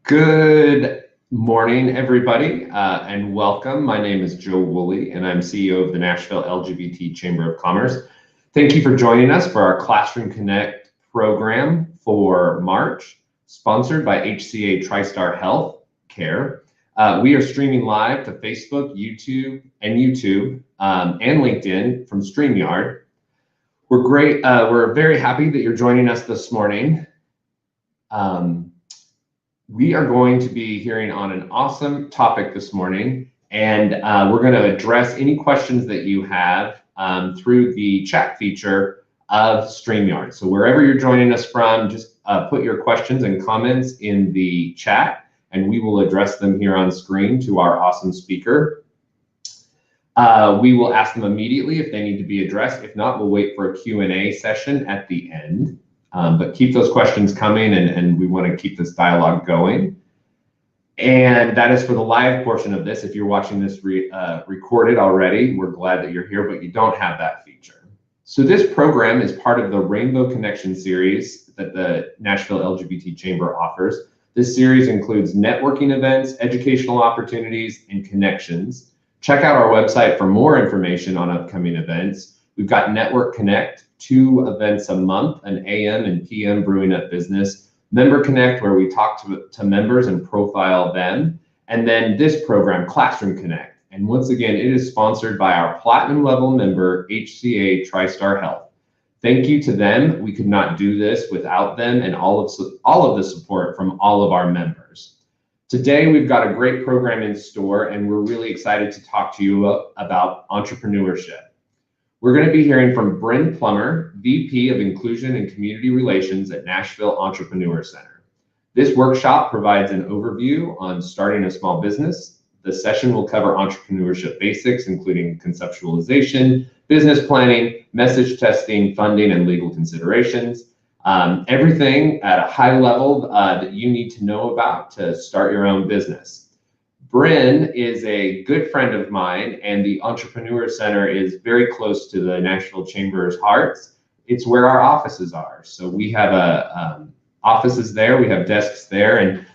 Good morning, everybody, and welcome. My name is Joe Woolley, and I'm CEO of the Nashville LGBT Chamber of Commerce. Thank you for joining us for our Classroom Connect program for March, sponsored by HCA TriStar Health Care. We are streaming live to Facebook, YouTube, and LinkedIn from StreamYard. We're very happy that you're joining us this morning. We are going to be hearing on an awesome topic this morning, and we're going to address any questions that you have through the chat feature of StreamYard. So wherever you're joining us from, just put your questions and comments in the chat, and we will address them here on screen to our awesome speaker. We will ask them immediately if they need to be addressed. If not, we'll wait for a Q&A session at the end. But keep those questions coming, and we want to keep this dialogue going. And that is for the live portion of this. If you're watching this recorded already, we're glad that you're here, but you don't have that feature. So this program is part of the Rainbow Connection series that the Nashville LGBT Chamber offers. This series includes networking events, educational opportunities, and connections. Check out our website for more information on upcoming events. We've got Network Connect, 2 events a month, an AM and PM Brewing Up Business, Member Connect, where we talk to members and profile them, and then this program, Classroom Connect. And once again, it is sponsored by our platinum level member, HCA TriStar Health. Thank you to them. We could not do this without them and all of the support from all of our members. Today, we've got a great program in store, and we're really excited to talk to you about entrepreneurship. We're going to be hearing from Brynn Plummer, VP of Inclusion and Community Relations at Nashville Entrepreneur Center. This workshop provides an overview on starting a small business. The session will cover entrepreneurship basics, including conceptualization, business planning, message testing, funding, and legal considerations. Everything at a high level that you need to know about to start your own business. Brynn is a good friend of mine, and the Entrepreneur Center is very close to the Nashville Chamber's hearts. It's where our offices are. So we have offices there, we have desks there, and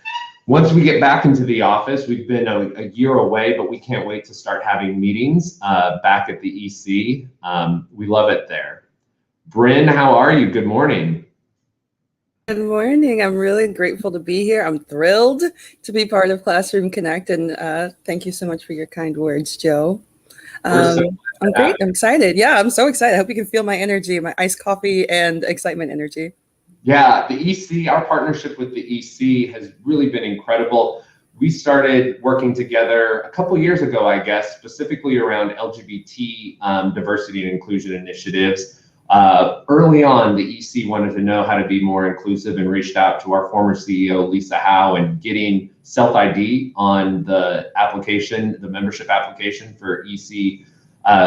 once we get back into the office, we've been a year away, but we can't wait to start having meetings back at the EC. We love it there. Brynn, how are you? Good morning. Good morning. I'm really grateful to be here. I'm thrilled to be part of Classroom Connect, and thank you so much for your kind words, Joe. I'm great. I'm excited. Yeah, I'm so excited. I hope you can feel my energy, my iced coffee and excitement energy. Yeah, the EC, our partnership with the EC has really been incredible. We started working together a couple years ago, I guess, specifically around LGBT diversity and inclusion initiatives. Early on, the EC wanted to know how to be more inclusive and reached out to our former CEO, Lisa Howe, and getting self-ID on the application, the membership application for EC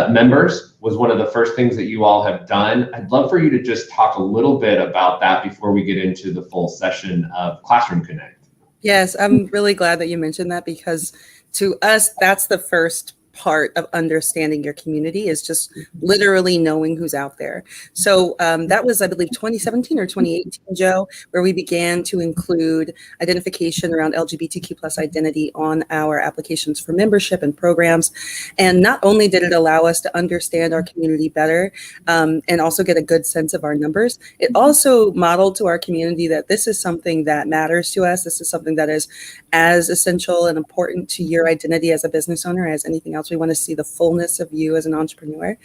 members was one of the first things that you all have done. I'd love for you to just talk a little bit about that before we get into the full session of Classroom Connect. Yes, I'm really glad that you mentioned that, because to us, that's the first part of understanding your community, is just literally knowing who's out there. So that was, I believe, 2017 or 2018, Joe, where we began to include identification around LGBTQ plus identity on our applications for membership and programs. And not only did it allow us to understand our community better and also get a good sense of our numbers, it also modeled to our community that this is something that matters to us. This is something that is as essential and important to your identity as a business owner as anything else. We want to see the fullness of you as an entrepreneur.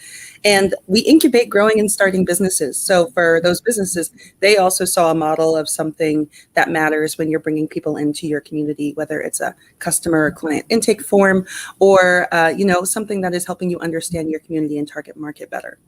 And we incubate growing and starting businesses. So for those businesses, they also saw a model of something that matters when you're bringing people into your community, whether it's a customer or client intake form or something that is helping you understand your community and target market better.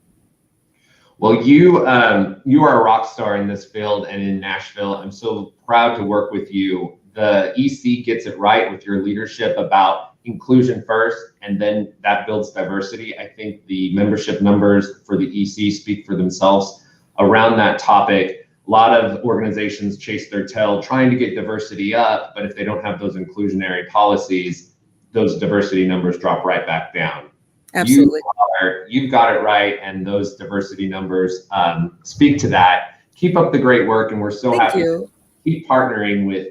Well, you are a rock star in this field and in Nashville. I'm so proud to work with you. The EC gets it right with your leadership about inclusion first, and then that builds diversity. I think the membership numbers for the EC speak for themselves around that topic. A lot of organizations chase their tail trying to get diversity up, but if they don't have those inclusionary policies, those diversity numbers drop right back down. Absolutely. You've got it right, and those diversity numbers speak to that. Keep up the great work, and we're so happy keep partnering with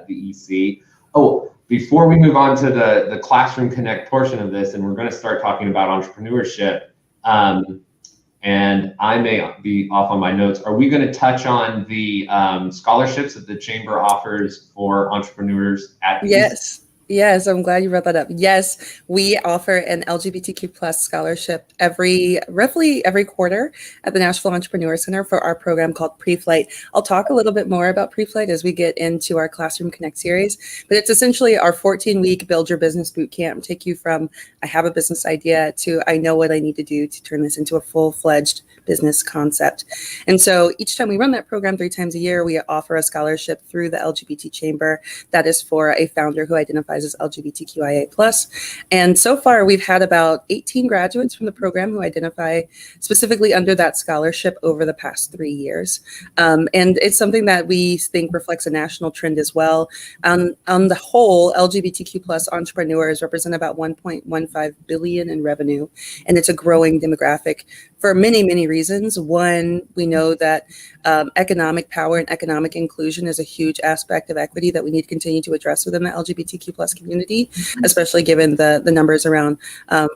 the EC. Oh, before we move on to the Classroom Connect portion of this, and we're going to start talking about entrepreneurship, and I may be off on my notes, are we going to touch on the scholarships that the Chamber offers for entrepreneurs at the EC? Yes. Yes, I'm glad you brought that up. Yes, we offer an LGBTQ plus scholarship roughly every quarter at the Nashville Entrepreneur Center for our program called Pre-Flight. I'll talk a little bit more about Pre-Flight as we get into our Classroom Connect series, but it's essentially our 14-week Build Your Business Bootcamp, take you from I have a business idea to I know what I need to do to turn this into a full-fledged business concept. And so each time we run that program 3 times a year, we offer a scholarship through the LGBT Chamber that is for a founder who identifies as LGBTQIA+. And so far, we've had about 18 graduates from the program who identify specifically under that scholarship over the past 3 years. And it's something that we think reflects a national trend as well. On the whole, LGBTQ+ entrepreneurs represent about 1.15 billion in revenue, and it's a growing demographic for many, many reasons. One, we know that economic power and economic inclusion is a huge aspect of equity that we need to continue to address within the LGBTQ+ community, especially given the numbers around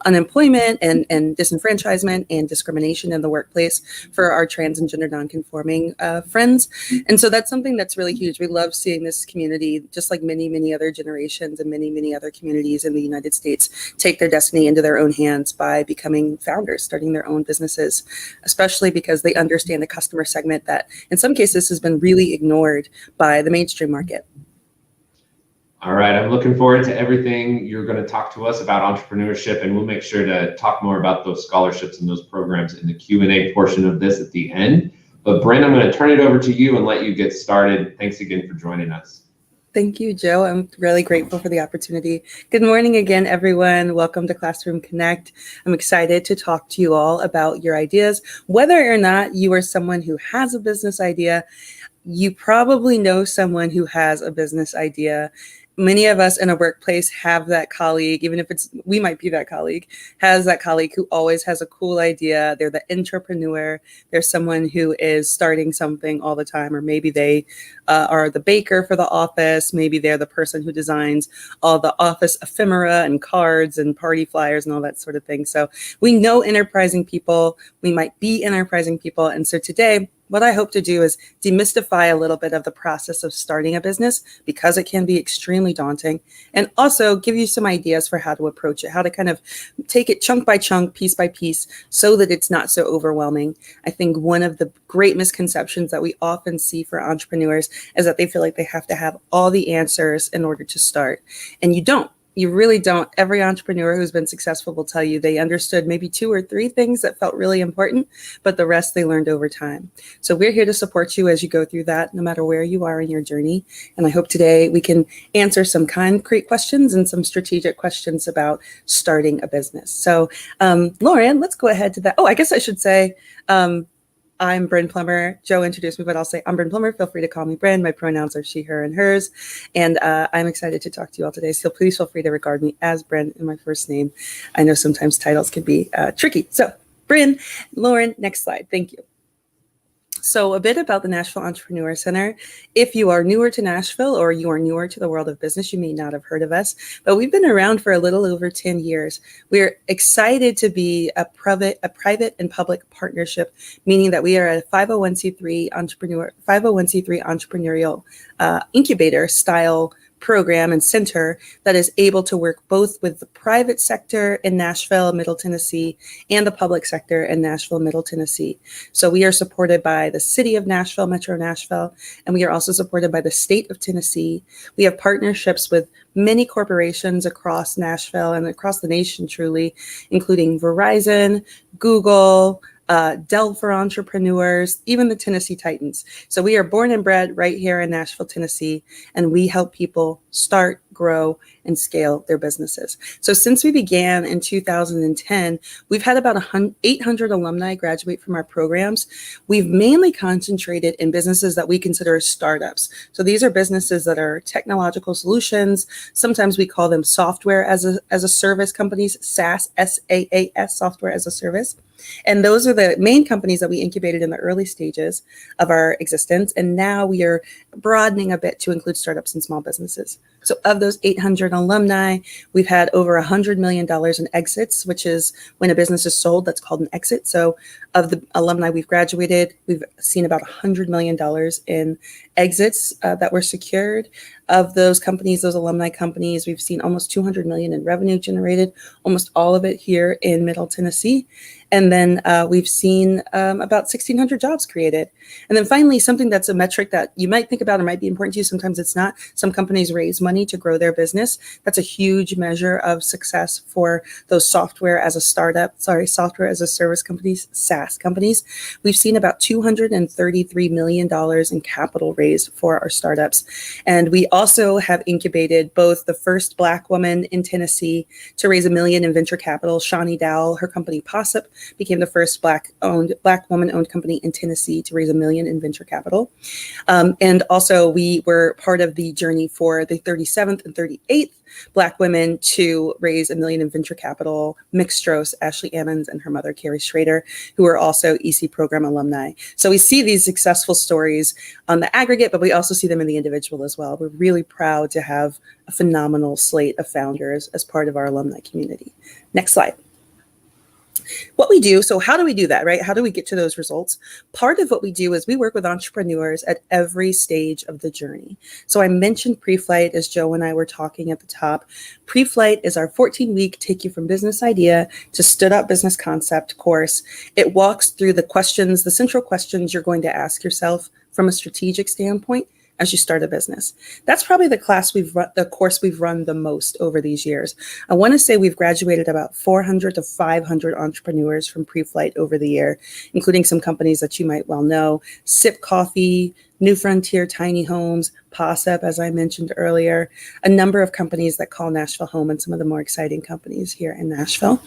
unemployment and disenfranchisement and discrimination in the workplace for our trans and gender nonconforming friends. And so that's something that's really huge. We love seeing this community, just like many, many other generations and many, many other communities in the United States, take their destiny into their own hands by becoming founders, starting their own businesses, especially because they understand a customer segment that in some cases has been really ignored by the mainstream market. All right, I'm looking forward to everything you're going to talk to us about entrepreneurship, and we'll make sure to talk more about those scholarships and those programs in the Q&A portion of this at the end. But Brynn, I'm going to turn it over to you and let you get started. Thanks again for joining us. Thank you, Joe. I'm really grateful for the opportunity. Good morning again, everyone. Welcome to Classroom Connect. I'm excited to talk to you all about your ideas. Whether or not you are someone who has a business idea, you probably know someone who has a business idea. Many of us in a workplace have that colleague, even if we might be that colleague, has that colleague who always has a cool idea. They're the entrepreneur. They're someone who is starting something all the time, or maybe they are the baker for the office. Maybe they're the person who designs all the office ephemera and cards and party flyers and all that sort of thing. So we know enterprising people. We might be enterprising people. And so today, what I hope to do is demystify a little bit of the process of starting a business, because it can be extremely daunting, and also give you some ideas for how to approach it, how to kind of take it chunk by chunk, piece by piece, so that it's not so overwhelming. I think one of the great misconceptions that we often see for entrepreneurs is that they feel like they have to have all the answers in order to start, and you don't. You really don't. Every entrepreneur who's been successful will tell you they understood maybe 2 or 3 things that felt really important, but the rest they learned over time. So we're here to support you as you go through that, no matter where you are in your journey. And I hope today we can answer some concrete questions and some strategic questions about starting a business. So Lauren, let's go ahead to that. Oh, I guess I should say, I'm Brynn Plummer. Joe introduced me, but I'll say I'm Brynn Plummer. Feel free to call me Brynn. My pronouns are she, her, and hers. And I'm excited to talk to you all today. So please feel free to regard me as Brynn in my first name. I know sometimes titles can be tricky. So Brynn, Lauren, next slide. Thank you. So a bit about the Nashville Entrepreneur Center. If you are newer to Nashville or you are newer to the world of business, you may not have heard of us, but we've been around for a little over 10 years. We're excited to be a private and public partnership, meaning that we are a 501c3 entrepreneurial incubator style program and center that is able to work both with the private sector in Nashville, Middle Tennessee, and the public sector in Nashville, Middle Tennessee. So we are supported by the city of Nashville, Metro Nashville, and we are also supported by the state of Tennessee. We have partnerships with many corporations across Nashville and across the nation, truly, including Verizon, Google, Dell for entrepreneurs, even the Tennessee Titans. So we are born and bred right here in Nashville, Tennessee, and we help people start grow, and scale their businesses. So since we began in 2010, we've had about 800 alumni graduate from our programs. We've mainly concentrated in businesses that we consider startups. So these are businesses that are technological solutions. Sometimes we call them software as a service companies, SaaS, SaaS, software as a service. And those are the main companies that we incubated in the early stages of our existence. And now we are broadening a bit to include startups and small businesses. So of those 800 alumni, we've had over $100 million in exits, which is when a business is sold, that's called an exit. So of the alumni we've graduated, we've seen about $100 million in exits that were secured. Of those companies, those alumni companies, we've seen almost 200 million in revenue generated, almost all of it here in Middle Tennessee. And then we've seen about 1,600 jobs created. And then finally, something that's a metric that you might think about or might be important to you, sometimes it's not. Some companies raise money to grow their business. That's a huge measure of success for those software as a service companies, SaaS companies. We've seen about $233 million in capital raised for our startups. And we also have incubated both the first Black woman in Tennessee to raise $1 million in venture capital. Shawnee Dowell, her company Possip, became the first Black woman-owned company in Tennessee to raise $1 million in venture capital. And also we were part of the journey for the 37th and 38th Black women to raise $1 million in venture capital. Mick Strauss, Ashley Ammons, and her mother, Carrie Schrader, who are also EC program alumni. So we see these successful stories on the aggregate, but we also see them in the individual as well. We're really proud to have a phenomenal slate of founders as part of our alumni community. Next slide. What we do, so how do we do that, right? How do we get to those results? Part of what we do is we work with entrepreneurs at every stage of the journey. So I mentioned pre-flight as Joe and I were talking at the top. Pre-flight is our 14-week take you from business idea to stood up business concept course. It walks through the central questions you're going to ask yourself from a strategic standpoint as you start a business. That's probably the course we've run the most over these years. I want to say we've graduated about 400 to 500 entrepreneurs from pre-flight over the year, including some companies that you might well know: Sip Coffee, New Frontier Tiny Homes, Possip, as I mentioned earlier, a number of companies that call Nashville home, and some of the more exciting companies here in Nashville.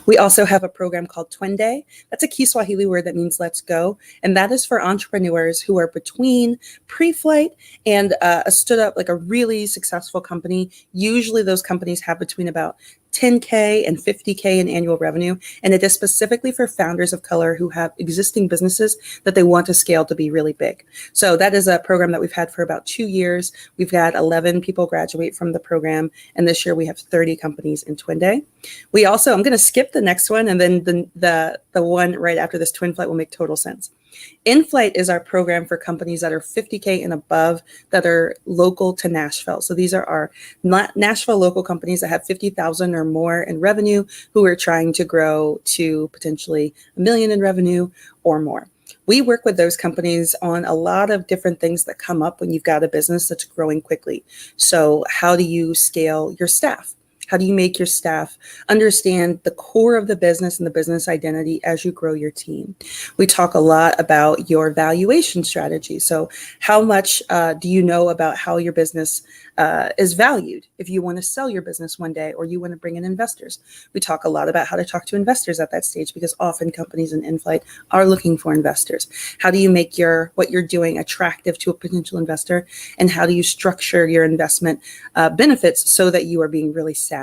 We also have a program called Twin Day. That's a Kiswahili word that means let's go. And that is for entrepreneurs who are between pre-flight and a stood up, like a really successful company. Usually those companies have between about 10K and 50K in annual revenue. And it is specifically for founders of color who have existing businesses that they want to scale to be really big. So that is a program that we've had for about 2 years. We've had 11 people graduate from the program. And this year we have 30 companies in Twin Day. We also, I'm going to skip the next one. And then the one right after this, Twin Flight, will make total sense. In-Flight is our program for companies that are 50K and above that are local to Nashville. So these are our Nashville local companies that have 50,000 or more in revenue who are trying to grow to potentially $1 million in revenue or more. We work with those companies on a lot of different things that come up when you've got a business that's growing quickly. So how do you scale your staff? How do you make your staff understand the core of the business and the business identity as you grow your team? We talk a lot about your valuation strategy. So how much do you know about how your business is valued if you want to sell your business one day or you want to bring in investors? We talk a lot about how to talk to investors at that stage, because often companies in in-flight are looking for investors. How do you make what you're doing attractive to a potential investor? And how do you structure your investment benefits so that you are being really savvy?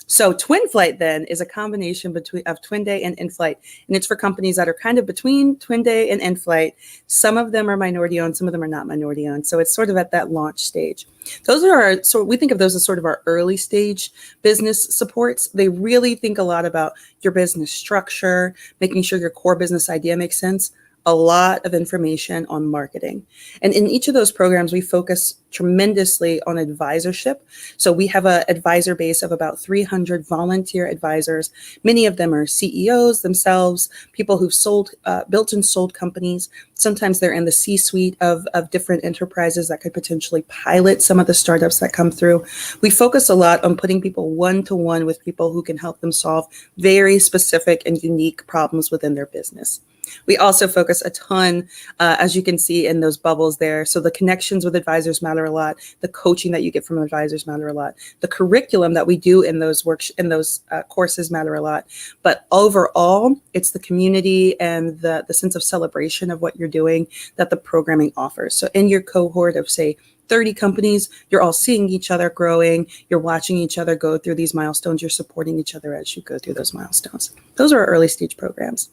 So Twin Flight then is a combination of Twin Day and In-Flight, and it's for companies that are kind of between Twin Day and In-Flight. Some of them are minority owned, some of them are not minority owned. So it's sort of at that launch stage. Those are so we think of those as sort of our early stage business supports. They really think a lot about your business structure, making sure your core business idea makes sense. A lot of information on marketing. And in each of those programs, we focus tremendously on advisorship. So we have an advisor base of about 300 volunteer advisors. Many of them are CEOs themselves, people who've built and sold companies. Sometimes they're in the C-suite of different enterprises that could potentially pilot some of the startups that come through. We focus a lot on putting people one-to-one with people who can help them solve very specific and unique problems within their business. We also focus a ton, as you can see in those bubbles there. So the connections with advisors matter matter a lot. The coaching that you get from advisors matter a lot. The curriculum that we do in those courses matter a lot. But overall, it's the community and the sense of celebration of what you're doing that the programming offers. So in your cohort of, say, 30 companies, you're all seeing each other growing, you're watching each other go through these milestones, you're supporting each other as you go through those milestones. Those are our early stage programs.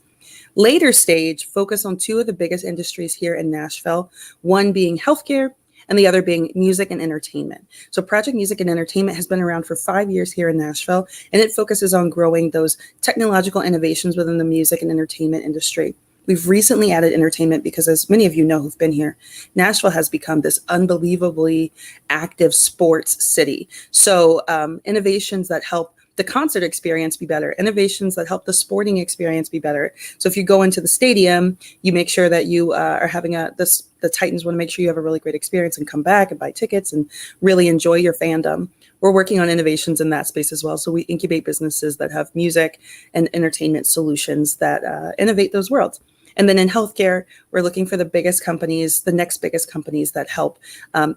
Later stage, focus on two of the biggest industries here in Nashville, one being healthcare and the other being music and entertainment. So Project Music and Entertainment has been around for 5 years here in Nashville, and it focuses on growing those technological innovations within the music and entertainment industry. We've recently added entertainment because, as many of you know who've been here, Nashville has become this unbelievably active sports city. So innovations that help the concert experience be better, innovations that help the sporting experience be better. So if you go into the stadium, you make sure that you are having the Titans want to make sure you have a really great experience and come back and buy tickets and really enjoy your fandom. We're working on innovations in that space as well. So we incubate businesses that have music and entertainment solutions that innovate those worlds. And then in healthcare, we're looking for the biggest companies, the next biggest companies that help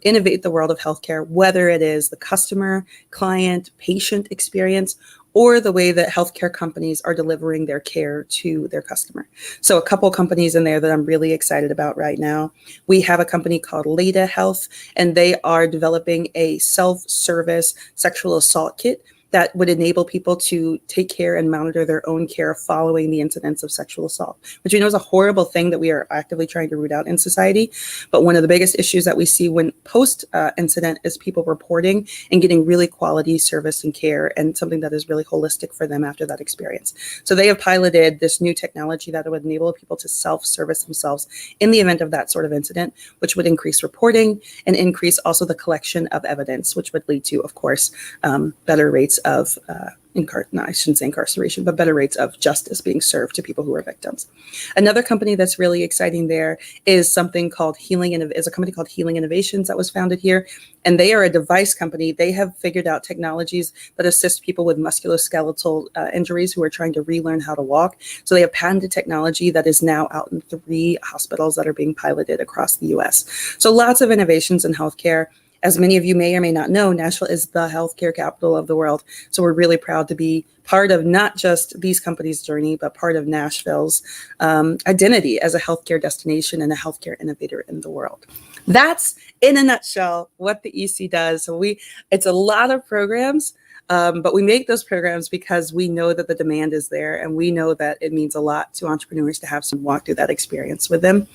innovate the world of healthcare, whether it is the customer, client, patient experience, or the way that healthcare companies are delivering their care to their customer. So a couple companies in there that I'm really excited about right now. We have a company called Leda Health, and they are developing a self-service sexual assault kit that would enable people to take care and monitor their own care following the incidents of sexual assault, which we know is a horrible thing that we are actively trying to root out in society. But one of the biggest issues that we see when post-incident is people reporting and getting really quality service and care and something that is really holistic for them after that experience. So they have piloted this new technology that would enable people to self-service themselves in the event of that sort of incident, which would increase reporting and increase also the collection of evidence, which would lead to, of course, better rates of I shouldn't say incarceration, but better rates of justice being served to people who are victims. Another company that's really exciting there is a company called Healing Innovations that was founded here, and they are a device company. They have figured out technologies that assist people with musculoskeletal injuries who are trying to relearn how to walk. So they have patented technology that is now out in 3 hospitals that are being piloted across the US. So lots of innovations in healthcare. As many of you may or may not know, Nashville is the healthcare capital of the world. So we're really proud to be part of not just these companies' journey, but part of Nashville's identity as a healthcare destination and a healthcare innovator in the world. That's, in a nutshell, what the EC does. So it's a lot of programs, but we make those programs because we know that the demand is there, and we know that it means a lot to entrepreneurs to have some walk through that experience with them.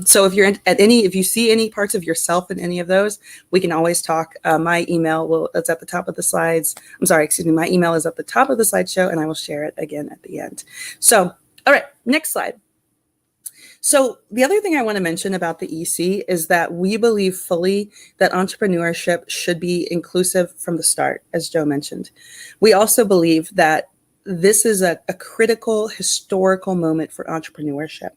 So if you're if you see any parts of yourself in any of those, we can always talk. My email it's at the top of the slides. My email is at the top of the slideshow, and I will share it again at the end. So, all right, next slide. So the other thing I want to mention about the EC is that we believe fully that entrepreneurship should be inclusive from the start, as Joe mentioned. We also believe that this is a critical historical moment for entrepreneurship.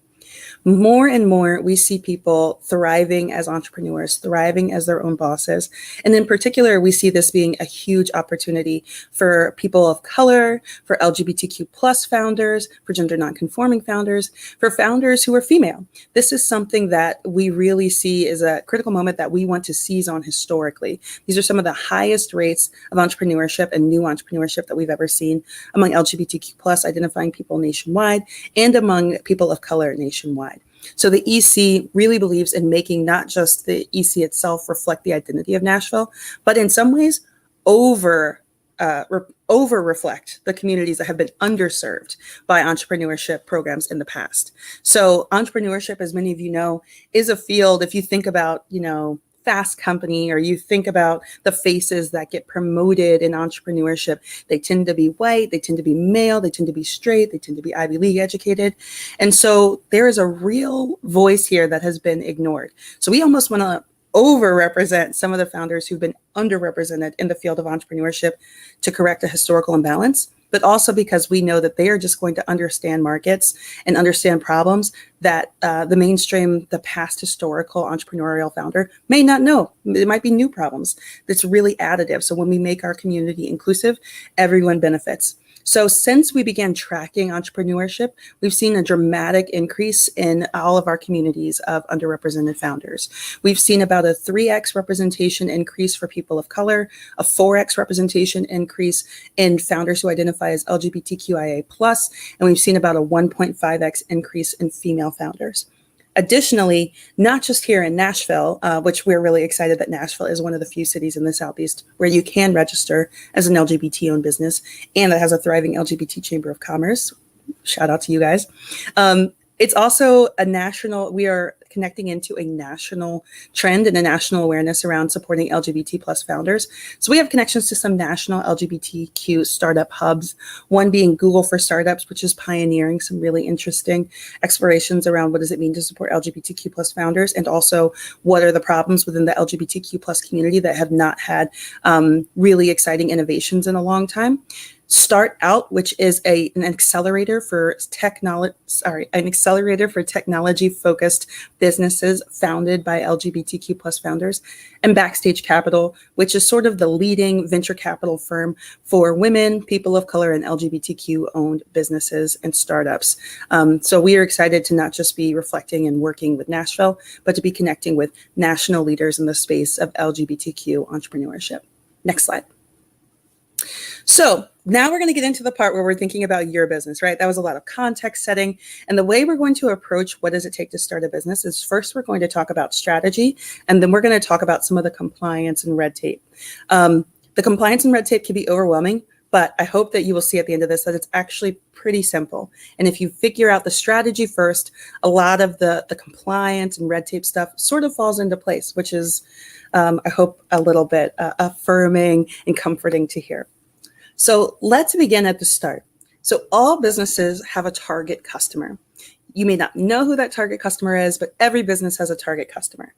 More and more, we see people thriving as entrepreneurs, thriving as their own bosses. And in particular, we see this being a huge opportunity for people of color, for LGBTQ plus founders, for gender nonconforming founders, for founders who are female. This is something that we really see as a critical moment that we want to seize on historically. These are some of the highest rates of entrepreneurship and new entrepreneurship that we've ever seen among LGBTQ plus identifying people nationwide and among people of color nationwide. So the EC really believes in making not just the EC itself reflect the identity of Nashville, but in some ways over reflect the communities that have been underserved by entrepreneurship programs in the past. So entrepreneurship, as many of you know, is a field, if you think about, Fast Company, or you think about the faces that get promoted in entrepreneurship, they tend to be white, they tend to be male, they tend to be straight, they tend to be Ivy League educated. And so there is a real voice here that has been ignored. So we almost want to overrepresent some of the founders who've been underrepresented in the field of entrepreneurship to correct a historical imbalance, but also because we know that they are just going to understand markets and understand problems that the mainstream, the past historical entrepreneurial founder may not know. It might be new problems that's really additive. So when we make our community inclusive, everyone benefits. So since we began tracking entrepreneurship, we've seen a dramatic increase in all of our communities of underrepresented founders. We've seen about a 3x representation increase for people of color, a 4x representation increase in founders who identify as LGBTQIA+, and we've seen about a 1.5x increase in female founders. Additionally, not just here in Nashville, which we're really excited that Nashville is one of the few cities in the Southeast where you can register as an LGBT-owned business and that has a thriving LGBT Chamber of Commerce. Shout out to you guys. It's also a national, we are connecting into a national trend and a national awareness around supporting LGBT plus founders. So we have connections to some national LGBTQ startup hubs, one being Google for Startups, which is pioneering some really interesting explorations around what does it mean to support LGBTQ plus founders, and also what are the problems within the LGBTQ plus community that have not had really exciting innovations in a long time. Start Out, which is an accelerator for technology-focused businesses founded by LGBTQ plus founders, and Backstage Capital, which is sort of the leading venture capital firm for women, people of color, and LGBTQ-owned businesses and startups. So we are excited to not just be reflecting and working with Nashville, but to be connecting with national leaders in the space of LGBTQ entrepreneurship. Next slide. So now we're going to get into the part where we're thinking about your business, right? That was a lot of context setting. And the way we're going to approach what does it take to start a business is first we're going to talk about strategy, and then we're going to talk about some of the compliance and red tape. The compliance and red tape can be overwhelming, but I hope that you will see at the end of this that it's actually pretty simple. And if you figure out the strategy first, a lot of the compliance and red tape stuff sort of falls into place, which is, I hope, a little bit affirming and comforting to hear. So let's begin at the start. So all businesses have a target customer. You may not know who that target customer is, but every business has a target customer.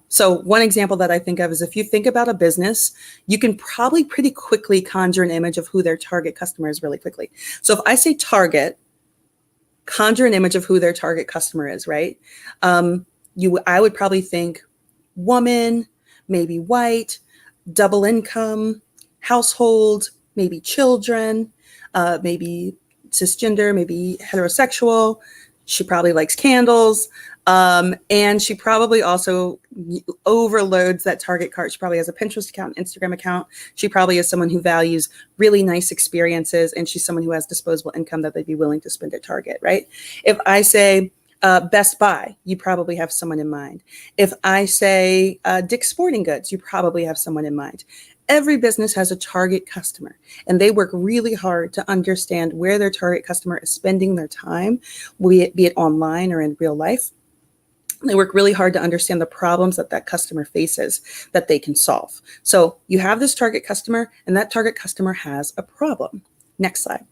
So one example that I think of is if you think about a business, you can probably pretty quickly conjure an image of who their target customer is really quickly. So if I say target, conjure an image of who their target customer is, right? I would probably think woman, maybe white, double income, household, maybe children, maybe cisgender, maybe heterosexual. She probably likes candles. And she probably also overloads that target cart. She probably has a Pinterest account, Instagram account. She probably is someone who values really nice experiences, and she's someone who has disposable income that they'd be willing to spend at Target, right? If I say Best Buy, you probably have someone in mind. If I say Dick's Sporting Goods, you probably have someone in mind. Every business has a target customer, and they work really hard to understand where their target customer is spending their time, be it online or in real life. They work really hard to understand the problems that that customer faces that they can solve. So you have this target customer, and that target customer has a problem. Next slide.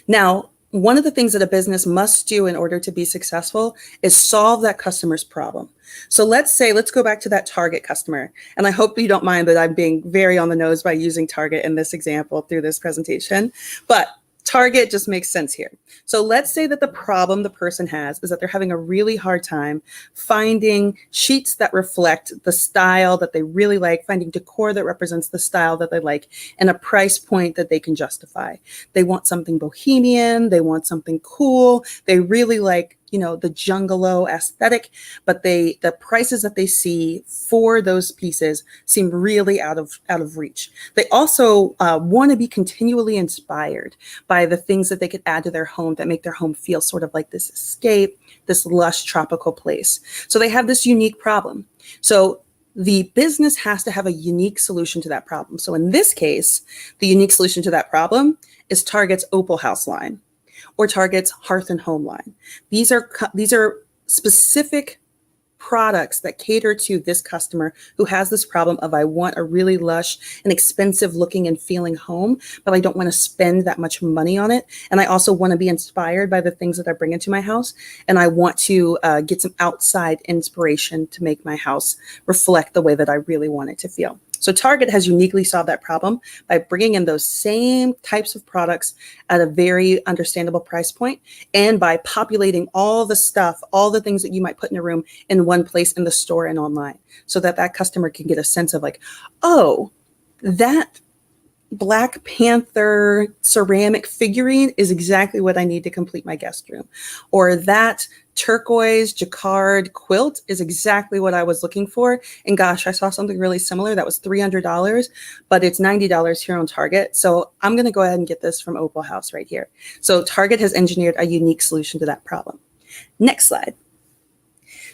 Now, one of the things that a business must do in order to be successful is solve that customer's problem. So let's go back to that target customer. And I hope you don't mind that I'm being very on the nose by using target in this example through this presentation, but target just makes sense here. So let's say that the problem the person has is that they're having a really hard time finding sheets that reflect the style that they really like, finding decor that represents the style that they like, and a price point that they can justify. They want something bohemian, they want something cool, they really like, the jungalow aesthetic, but the prices that they see for those pieces seem really out of reach. They also want to be continually inspired by the things that they could add to their home that make their home feel sort of like this escape, this lush tropical place. So they have this unique problem. So the business has to have a unique solution to that problem. So in this case, the unique solution to that problem is Target's Opal House line, or Target's Hearth and Home line. These are specific products that cater to this customer who has this problem of, I want a really lush and expensive looking and feeling home, but I don't want to spend that much money on it. And I also want to be inspired by the things that I bring into my house. And I want to get some outside inspiration to make my house reflect the way that I really want it to feel. So Target has uniquely solved that problem by bringing in those same types of products at a very understandable price point, and by populating all the stuff, all the things that you might put in a room in one place in the store and online, so that that customer can get a sense of like, oh, that Black Panther ceramic figurine is exactly what I need to complete my guest room. Or that turquoise jacquard quilt is exactly what I was looking for. And gosh, I saw something really similar that was $300, but it's $90 here on Target. So I'm going to go ahead and get this from Opal House right here. So Target has engineered a unique solution to that problem. Next slide.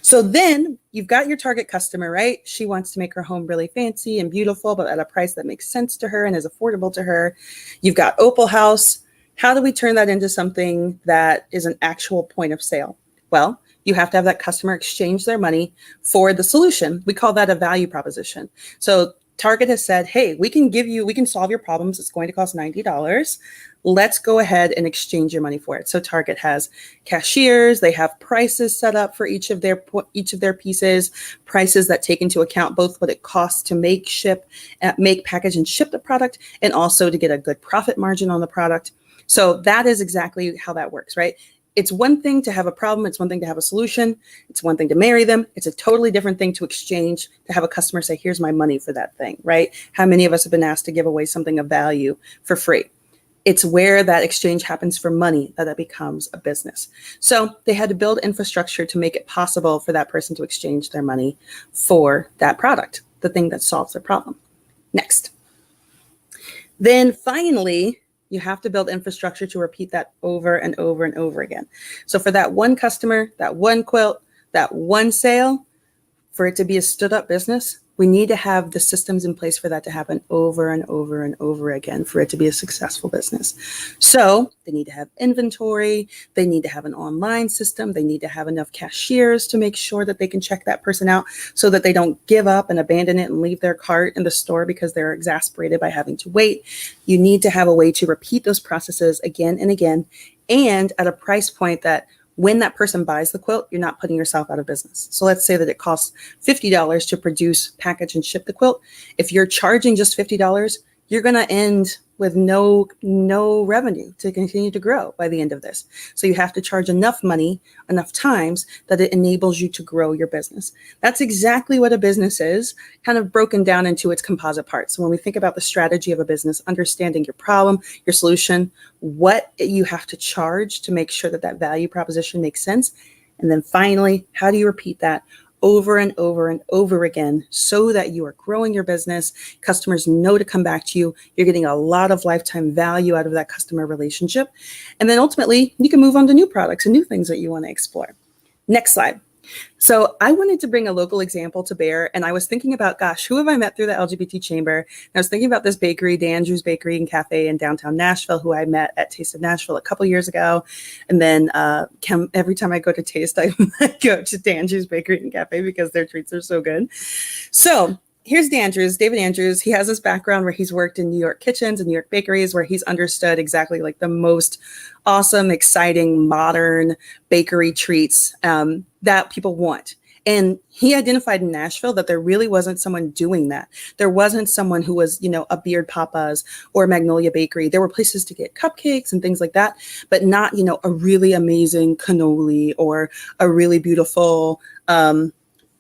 So then you've got your target customer, right? She wants to make her home really fancy and beautiful, but at a price that makes sense to her and is affordable to her. You've got Opal House. How do we turn that into something that is an actual point of sale? Well, you have to have that customer exchange their money for the solution. We call that a value proposition. So Target has said, hey, we can solve your problems. It's going to cost $90. Let's go ahead and exchange your money for it. So Target has cashiers, they have prices set up for each of their pieces, prices that take into account both what it costs to make, package, and ship the product, and also to get a good profit margin on the product. So that is exactly how that works, right? It's one thing to have a problem. It's one thing to have a solution. It's one thing to marry them. It's a totally different thing to exchange, to have a customer say, here's my money for that thing, right? How many of us have been asked to give away something of value for free? It's where that exchange happens for money that it becomes a business. So they had to build infrastructure to make it possible for that person to exchange their money for that product, the thing that solves their problem. Next. Then finally, you have to build infrastructure to repeat that over and over and over again. So for that one customer, that one quilt, that one sale, for it to be a stood up business, we need to have the systems in place for that to happen over and over and over again for it to be a successful business. So they need to have inventory. They need to have an online system. They need to have enough cashiers to make sure that they can check that person out so that they don't give up and abandon it and leave their cart in the store because they're exasperated by having to wait. You need to have a way to repeat those processes again and again, and at a price point that when that person buys the quilt, you're not putting yourself out of business. So let's say that it costs $50 to produce, package, and ship the quilt. If you're charging just $50, you're going to end with no revenue to continue to grow by the end of this. So you have to charge enough money, enough times that it enables you to grow your business. That's exactly what a business is, kind of broken down into its composite parts. So when we think about the strategy of a business, understanding your problem, your solution, what you have to charge to make sure that that value proposition makes sense. And then finally, how do you repeat that over and over and over again so that you are growing your business? Customers know to come back to you. You're getting a lot of lifetime value out of that customer relationship. And then ultimately, you can move on to new products and new things that you want to explore. Next slide. So I wanted to bring a local example to bear, and I was thinking about, gosh, who have I met through the LGBT Chamber? And I was thinking about this bakery, D'Andrew's Bakery and Cafe in downtown Nashville, who I met at Taste of Nashville a couple years ago. And then every time I go to Taste, I go to D'Andrew's Bakery and Cafe because their treats are so good. So here's David Andrews. He has this background where he's worked in New York kitchens and New York bakeries, where he's understood exactly like the most awesome, exciting, modern bakery treats that people want. And he identified in Nashville that there really wasn't someone doing that. There wasn't someone who was, a Beard Papa's or Magnolia Bakery. There were places to get cupcakes and things like that, but not, a really amazing cannoli or a really beautiful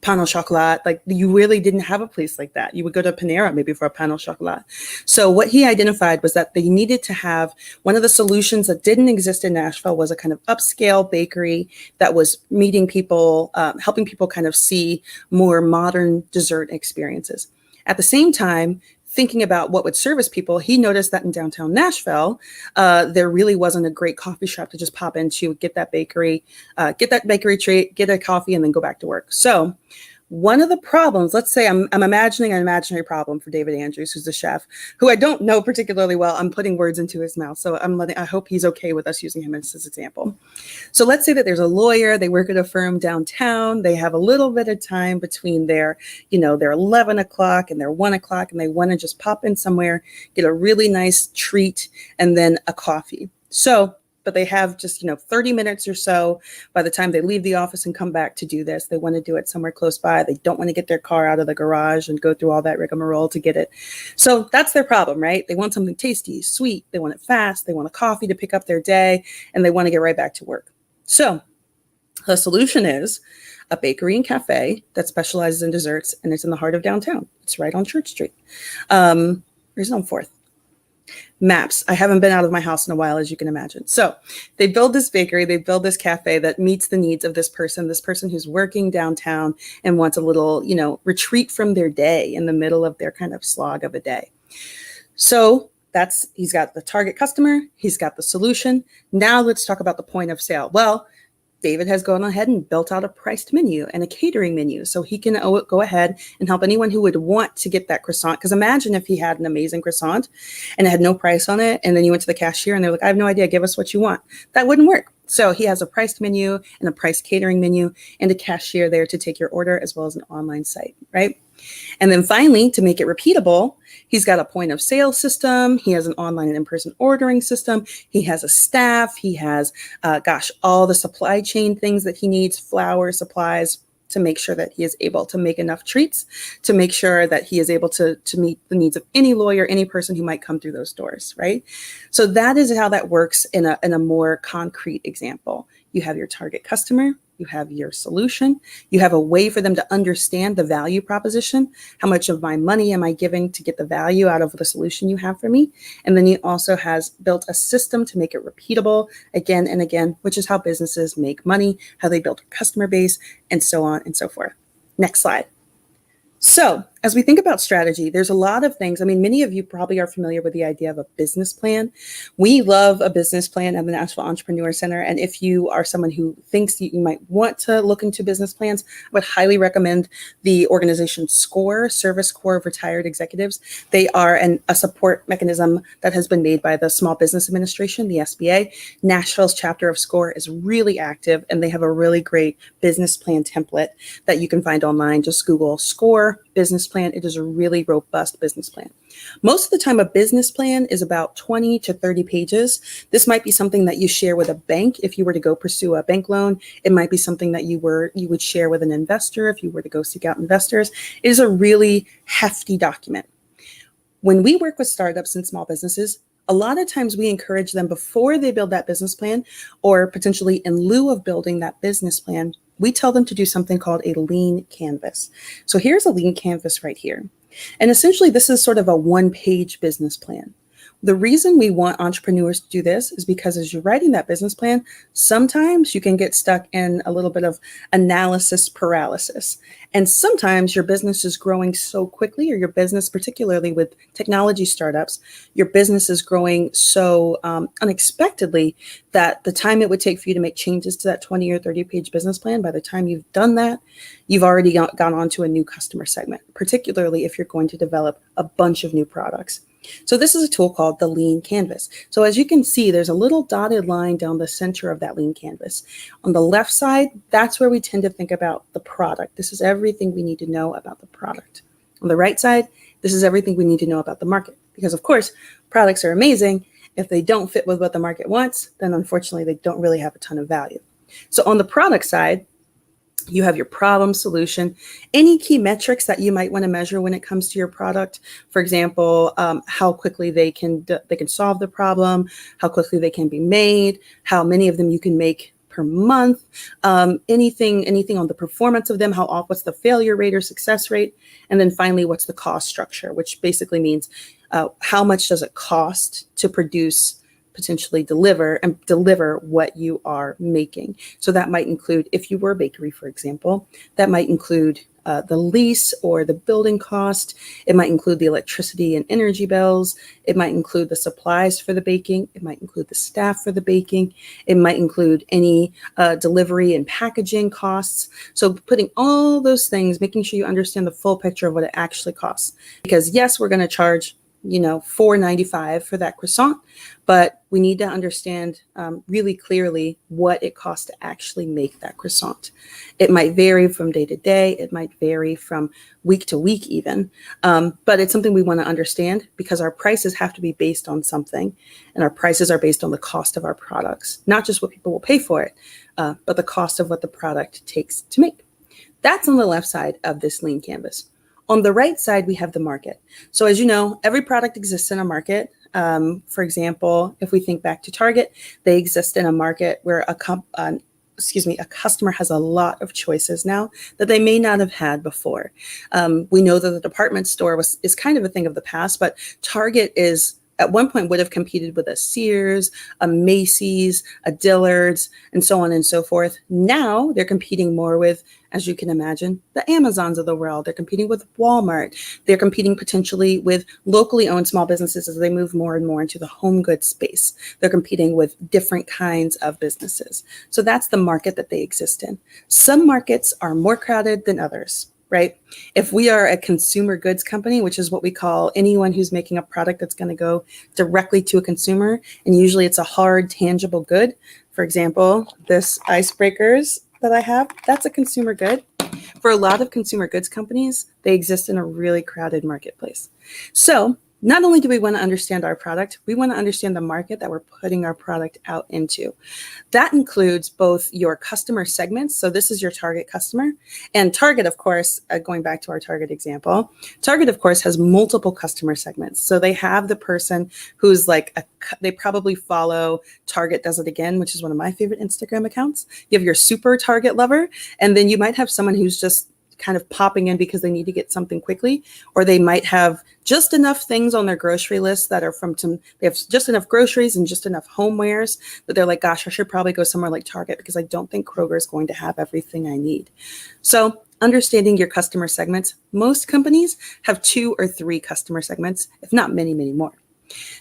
pain au chocolat. Like, you really didn't have a place like that. You would go to Panera maybe for a pain au chocolat. So what he identified was that they needed to have one of the solutions that didn't exist in Nashville was a kind of upscale bakery that was meeting people, helping people kind of see more modern dessert experiences. At the same time, thinking about what would service people, he noticed that in downtown Nashville, there really wasn't a great coffee shop to just pop into, get that bakery treat, get a coffee, and then go back to work. So one of the problems, let's say I'm imagining an imaginary problem for David Andrews, who's the chef, who I don't know particularly well. I'm putting words into his mouth. So I hope he's okay with us using him as his example. So let's say that there's a lawyer, they work at a firm downtown. They have a little bit of time between their 11 o'clock and their 1 o'clock, and they want to just pop in somewhere, get a really nice treat, and then a coffee. But they have just, 30 minutes or so by the time they leave the office and come back to do this. They want to do it somewhere close by. They don't want to get their car out of the garage and go through all that rigmarole to get it. So that's their problem, right? They want something tasty, sweet. They want it fast. They want a coffee to pick up their day, and they want to get right back to work. So the solution is a bakery and cafe that specializes in desserts, and it's in the heart of downtown. It's right on Church Street. It's on 4th. Maps. I haven't been out of my house in a while, as you can imagine. So they build this bakery, they build this cafe that meets the needs of this person who's working downtown and wants a little, retreat from their day in the middle of their kind of slog of a day. So he's got the target customer, he's got the solution. Now let's talk about the point of sale. Well, David has gone ahead and built out a priced menu and a catering menu, so he can go ahead and help anyone who would want to get that croissant. Because imagine if he had an amazing croissant and it had no price on it, and then you went to the cashier and they're like, I have no idea, give us what you want. That wouldn't work. So he has a priced menu and a priced catering menu and a cashier there to take your order, as well as an online site, right? And then finally, to make it repeatable, he's got a point of sale system. He has an online and in-person ordering system. He has a staff. He has, all the supply chain things that he needs, flour, supplies, to make sure that he is able to make enough treats, to make sure that he is able to meet the needs of any lawyer, any person who might come through those doors, right? So that is how that works in a more concrete example. You have your target customer, you have your solution, you have a way for them to understand the value proposition. How much of my money am I giving to get the value out of the solution you have for me? And then he also has built a system to make it repeatable again and again, which is how businesses make money, how they build a customer base, and so on and so forth. Next slide. So as we think about strategy, there's a lot of things. I mean, many of you probably are familiar with the idea of a business plan. We love a business plan at the Nashville Entrepreneur Center. And if you are someone who thinks you might want to look into business plans, I would highly recommend the organization SCORE, Service Corps of Retired Executives. They are a support mechanism that has been made by the Small Business Administration, the SBA. Nashville's chapter of SCORE is really active, and they have a really great business plan template that you can find online. Just Google SCORE business plan. It is a really robust business plan. Most of the time, a business plan is about 20 to 30 pages. This might be something that you share with a bank if you were to go pursue a bank loan. It might be something that you would share with an investor if you were to go seek out investors. It is a really hefty document. When we work with startups and small businesses, a lot of times we encourage them before they build that business plan, or potentially in lieu of building that business plan, we tell them to do something called a lean canvas. So here's a lean canvas right here. And essentially, this is sort of a one-page business plan. The reason we want entrepreneurs to do this is because as you're writing that business plan, sometimes you can get stuck in a little bit of analysis paralysis. And sometimes your business is growing so quickly, or your business, particularly with technology startups, your business is growing so unexpectedly that the time it would take for you to make changes to that 20 or 30 page business plan, by the time you've done that, you've already gone on to a new customer segment, particularly if you're going to develop a bunch of new products. So this is a tool called the Lean Canvas. So as you can see, there's a little dotted line down the center of that Lean Canvas. On the left side, that's where we tend to think about the product. This is everything we need to know about the product. On the right side, this is everything we need to know about the market. Because of course, products are amazing. If they don't fit with what the market wants, then unfortunately, they don't really have a ton of value. So on the product side, you have your problem, solution, any key metrics that you might want to measure when it comes to your product. For example, how quickly they can solve the problem, how quickly they can be made, how many of them you can make per month, anything on the performance of them, what's the failure rate or success rate, and then finally, what's the cost structure, which basically means how much does it cost to produce, potentially deliver what you are making. So that might include, if you were a bakery, for example, that might include the lease or the building cost. It might include the electricity and energy bills. It might include the supplies for the baking. It might include the staff for the baking. It might include any delivery and packaging costs. So putting all those things, making sure you understand the full picture of what it actually costs. Because yes, we're going to charge $4.95 for that croissant, but we need to understand really clearly what it costs to actually make that croissant. It might vary from day to day. It might vary from week to week even, but it's something we want to understand because our prices have to be based on something, and our prices are based on the cost of our products, not just what people will pay for it, but the cost of what the product takes to make. That's on the left side of this lean canvas. On the right side, we have the market. So as you know, every product exists in a market. For example, if we think back to Target, they exist in a market where a customer has a lot of choices now that they may not have had before. We know that the department store is kind of a thing of the past, but Target is at one point would have competed with a Sears, a Macy's, a Dillard's, and so on and so forth. Now they're competing more with, as you can imagine, the Amazons of the world. They're competing with Walmart. They're competing potentially with locally owned small businesses as they move more and more into the home goods space. They're competing with different kinds of businesses. So that's the market that they exist in. Some markets are more crowded than others, right? If we are a consumer goods company, which is what we call anyone who's making a product that's going to go directly to a consumer, and usually it's a hard, tangible good. For example, this icebreakers that I have, that's a consumer good. For a lot of consumer goods companies, they exist in a really crowded marketplace. So not only do we want to understand our product, we want to understand the market that we're putting our product out into. That includes both your customer segments. So this is your target customer. And Target, of course, going back to our Target example, Target, of course, has multiple customer segments. So they have the person who's like, they probably follow Target Does It Again, which is one of my favorite Instagram accounts. You have your super Target lover, and then you might have someone who's just kind of popping in because they need to get something quickly, or they might have just enough things on their grocery list that are they have just enough groceries and just enough homewares that they're like, gosh, I should probably go somewhere like Target because I don't think Kroger is going to have everything I need. So understanding your customer segments, most companies have 2 or 3 customer segments, if not many, many more.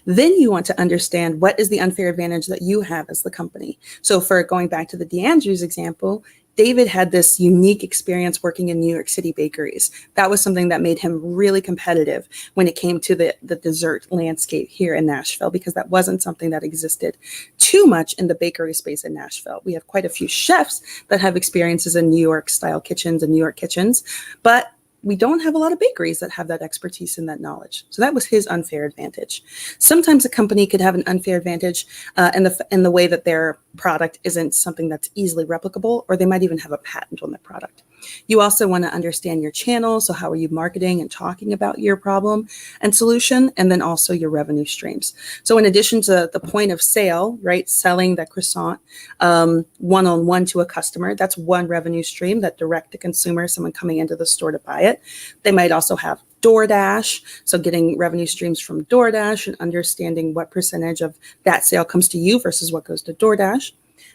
Then you want to understand what is the unfair advantage that you have as the company. So for going back to the DeAndrews example, David had this unique experience working in New York City bakeries. That was something that made him really competitive when it came to the dessert landscape here in Nashville, because that wasn't something that existed too much in the bakery space in Nashville. We have quite a few chefs that have experiences in New York style kitchens and New York kitchens, but we don't have a lot of bakeries that have that expertise and that knowledge. So that was his unfair advantage. Sometimes a company could have an unfair advantage in the way that their product isn't something that's easily replicable, or they might even have a patent on the product. You also want to understand your channel. So how are you marketing and talking about your problem and solution, and then also your revenue streams. So in addition to the point of sale, right, selling that croissant one-on-one to a customer, that's one revenue stream, that direct to consumer, someone coming into the store to buy it. They might also have DoorDash, so getting revenue streams from DoorDash and understanding what percentage of that sale comes to you versus what goes to DoorDash.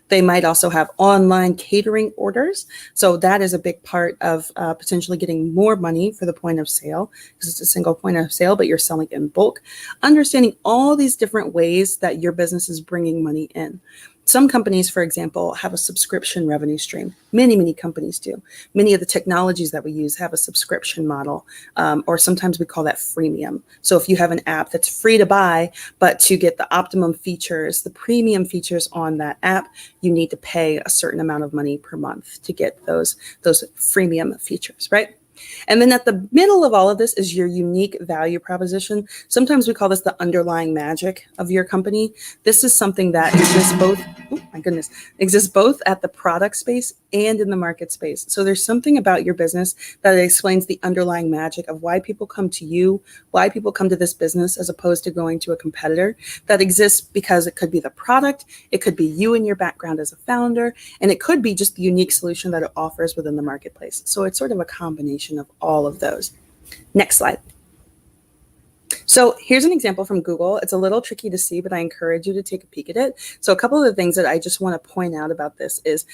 They might also have online catering orders. So that is a big part of potentially getting more money for the point of sale, because it's a single point of sale, but you're selling in bulk. Understanding all these different ways that your business is bringing money in. Some companies, for example, have a subscription revenue stream. Many, many companies do. Many of the technologies that we use have a subscription model, or sometimes we call that freemium. So if you have an app that's free to buy, but to get the optimum features, the premium features on that app, you need to pay a certain amount of money per month to get those freemium features, right? And then at the middle of all of this is your unique value proposition. Sometimes we call this the underlying magic of your company. This is something that exists both at the product space and in the market space. So there's something about your business that explains the underlying magic of why people come to you, why people come to this business as opposed to going to a competitor, that exists because it could be the product, it could be you and your background as a founder, and it could be just the unique solution that it offers within the marketplace. So it's sort of a combination of all of those. Next slide. So here's an example from Google. It's a little tricky to see, but I encourage you to take a peek at it. So a couple of the things that I just want to point out about this is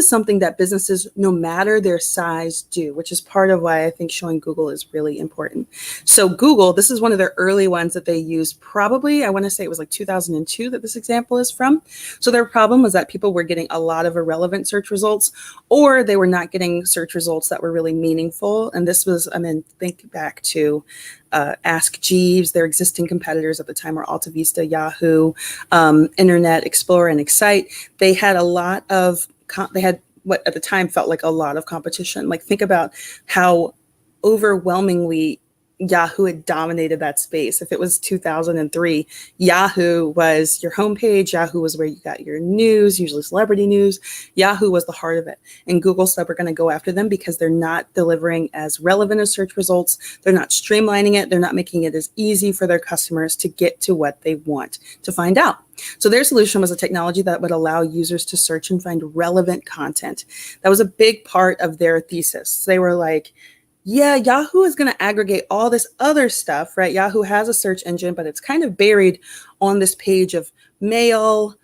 something that businesses, no matter their size, do, which is part of why I think showing Google is really important. So Google, this is one of their early ones that they used, probably, I want to say it was like 2002 that this example is from. So their problem was that people were getting a lot of irrelevant search results, or they were not getting search results that were really meaningful. And this was, think back to Ask Jeeves. Their existing competitors at the time were Alta Vista, Yahoo, Internet Explorer, and Excite. They had what at the time felt like a lot of competition. Like, think about how overwhelmingly Yahoo had dominated that space. If it was 2003, Yahoo was your homepage. Yahoo was where you got your news, usually celebrity news. Yahoo was the heart of it. And Google said, we're going to go after them because they're not delivering as relevant as search results. They're not streamlining it. They're not making it as easy for their customers to get to what they want to find out. So their solution was a technology that would allow users to search and find relevant content. That was a big part of their thesis. They were like, yeah, Yahoo is going to aggregate all this other stuff, right? Yahoo has a search engine, but it's kind of buried on this page of mail,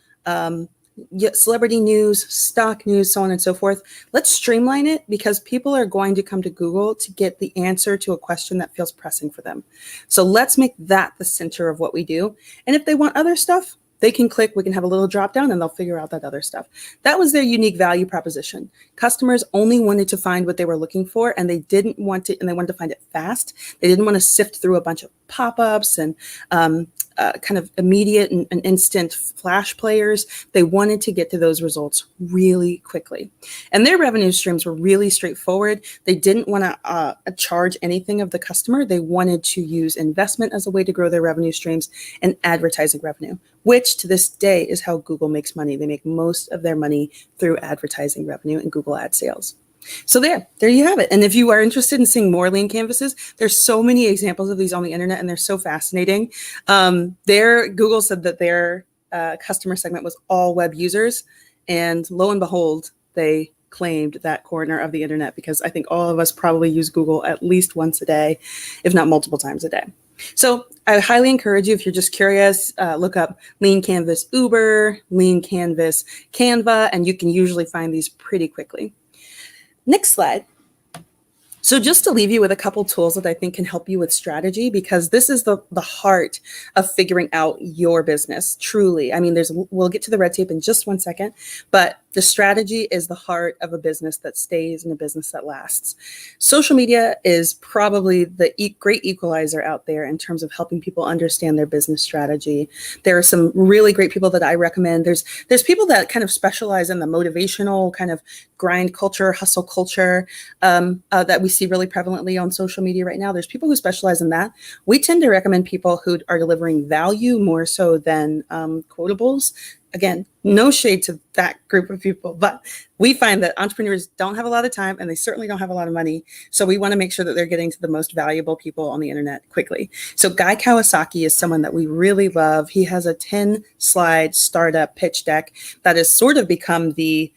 celebrity news, stock news, so on and so forth. Let's streamline it because people are going to come to Google to get the answer to a question that feels pressing for them. So let's make that the center of what we do. And if they want other stuff, they can click, we can have a little drop down and they'll figure out that other stuff. That was their unique value proposition. Customers only wanted to find what they were looking for and they wanted to find it fast. They didn't want to sift through a bunch of pop-ups and kind of immediate and instant flash players. They wanted to get to those results really quickly. And their revenue streams were really straightforward. They didn't want to charge anything of the customer. They wanted to use investment as a way to grow their revenue streams and advertising revenue, which to this day is how Google makes money. They make most of their money through advertising revenue and Google ad sales. So there you have it. And if you are interested in seeing more lean canvases, there's so many examples of these on the internet and they're so fascinating. Google said that their customer segment was all web users. And lo and behold, they claimed that corner of the internet because I think all of us probably use Google at least once a day, if not multiple times a day. So I highly encourage you, if you're just curious, look up Lean Canvas Uber, Lean Canvas Canva, and you can usually find these pretty quickly. Next slide. So just to leave you with a couple tools that I think can help you with strategy, because this is the heart of figuring out your business, truly. I mean, we'll get to the red tape in just one second, but the strategy is the heart of a business that stays and a business that lasts. Social media is probably the great equalizer out there in terms of helping people understand their business strategy. There are some really great people that I recommend. There's people that kind of specialize in the motivational kind of grind culture, hustle culture that we see really prevalently on social media right now. There's people who specialize in that. We tend to recommend people who are delivering value more so than quotables. Again, no shade to that group of people, but we find that entrepreneurs don't have a lot of time and they certainly don't have a lot of money. So we want to make sure that they're getting to the most valuable people on the internet quickly. So Guy Kawasaki is someone that we really love. He has a 10-slide startup pitch deck that has sort of become the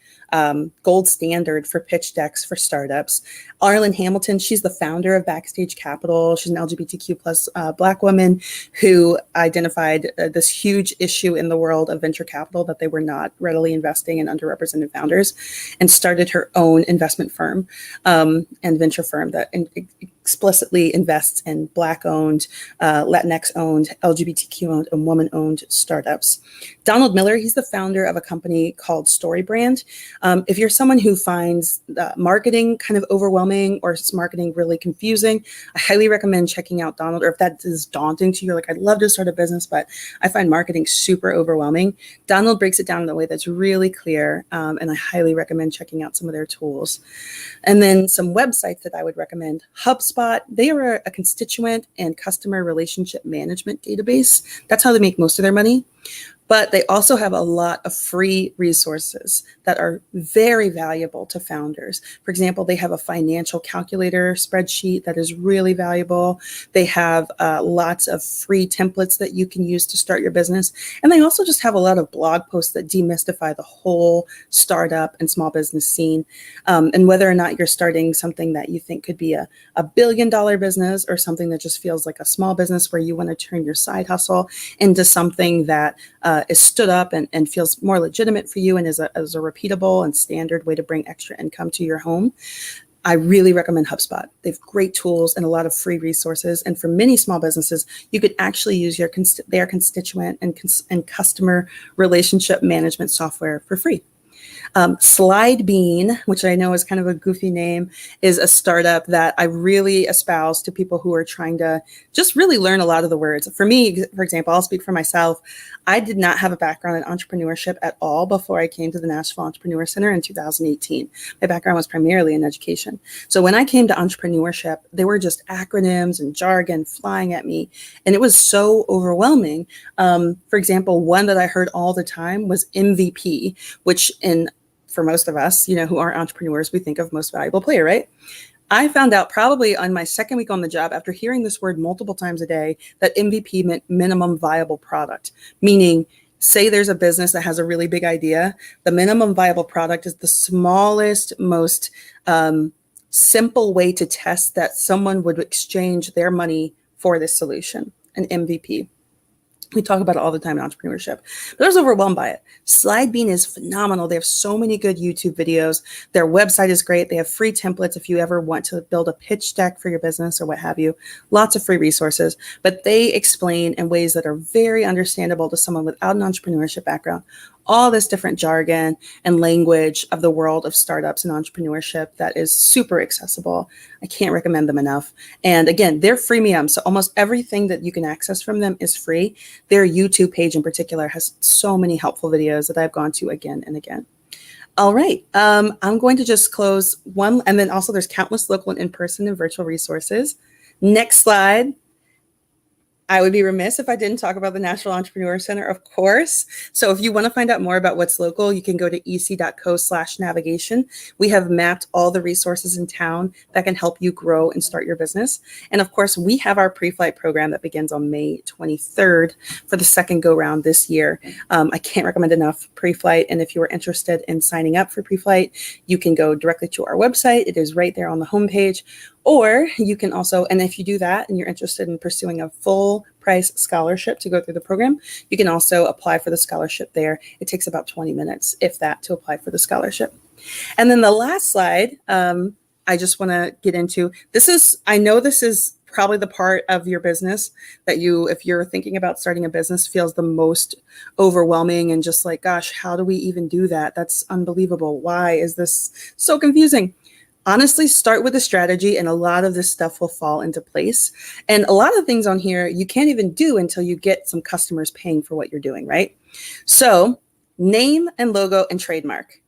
gold standard for pitch decks for startups. Arlen Hamilton, she's the founder of Backstage Capital. She's an LGBTQ plus Black woman who identified this huge issue in the world of venture capital that they were not readily investing in underrepresented founders and started her own investment firm and venture firm that explicitly invests in Black-owned, Latinx-owned, LGBTQ-owned, and woman-owned startups. Donald Miller, he's the founder of a company called StoryBrand. If you're someone who finds marketing kind of overwhelming or marketing really confusing, I highly recommend checking out Donald. Or if that is daunting to you, you're like, I'd love to start a business, but I find marketing super overwhelming. Donald breaks it down in a way that's really clear, and I highly recommend checking out some of their tools. And then some websites that I would recommend. HubSpot, they are a constituent and customer relationship management database. That's how they make most of their money. But they also have a lot of free resources that are very valuable to founders. For example, they have a financial calculator spreadsheet that is really valuable. They have lots of free templates that you can use to start your business. And they also just have a lot of blog posts that demystify the whole startup and small business scene. And whether or not you're starting something that you think could be a $1 billion business or something that just feels like a small business where you want to turn your side hustle into something that is stood up and feels more legitimate for you and is a repeatable and standard way to bring extra income to your home, I really recommend HubSpot. They have great tools and a lot of free resources. And for many small businesses, you could actually use their constituent and customer relationship management software for free. SlideBean, which I know is kind of a goofy name, is a startup that I really espouse to people who are trying to just really learn a lot of the words. For me, for example, I'll speak for myself. I did not have a background in entrepreneurship at all before I came to the Nashville Entrepreneur Center in 2018. My background was primarily in education. So when I came to entrepreneurship, there were just acronyms and jargon flying at me, and it was so overwhelming. For example, one that I heard all the time was MVP, which for most of us, who aren't entrepreneurs, we think of most valuable player, right? I found out probably on my second week on the job, after hearing this word multiple times a day, that MVP meant minimum viable product, meaning say there's a business that has a really big idea. The minimum viable product is the smallest, most simple way to test that someone would exchange their money for this solution, an MVP. We talk about it all the time in entrepreneurship, but I was overwhelmed by it. SlideBean is phenomenal. They have so many good YouTube videos. Their website is great. They have free templates if you ever want to build a pitch deck for your business or what have you. Lots of free resources, but they explain in ways that are very understandable to someone without an entrepreneurship background all this different jargon and language of the world of startups and entrepreneurship that is super accessible. I can't recommend them enough. And again, they're freemium. So almost everything that you can access from them is free. Their YouTube page in particular has so many helpful videos that I've gone to again and again. All right. I'm going to just close one. And then also there's countless local and in-person and virtual resources. Next slide. I would be remiss if I didn't talk about the Nashville Entrepreneur Center, of course. So if you want to find out more about what's local, you can go to ec.co/navigation. We have mapped all the resources in town that can help you grow and start your business. And of course, we have our pre-flight program that begins on May 23rd for the second go round this year. I can't recommend enough pre-flight. And if you are interested in signing up for pre-flight, you can go directly to our website. It is right there on the homepage. Or you can also, and if you do that and you're interested in pursuing a full price scholarship to go through the program, you can also apply for the scholarship there. It takes about 20 minutes, if that, to apply for the scholarship. And then the last slide, I just want to get into, I know this is probably the part of your business that if you're thinking about starting a business, feels the most overwhelming and just like, gosh, how do we even do that? That's unbelievable. Why is this so confusing? Honestly, start with a strategy and a lot of this stuff will fall into place. And a lot of things on here you can't even do until you get some customers paying for what you're doing, right? So name and logo and trademark.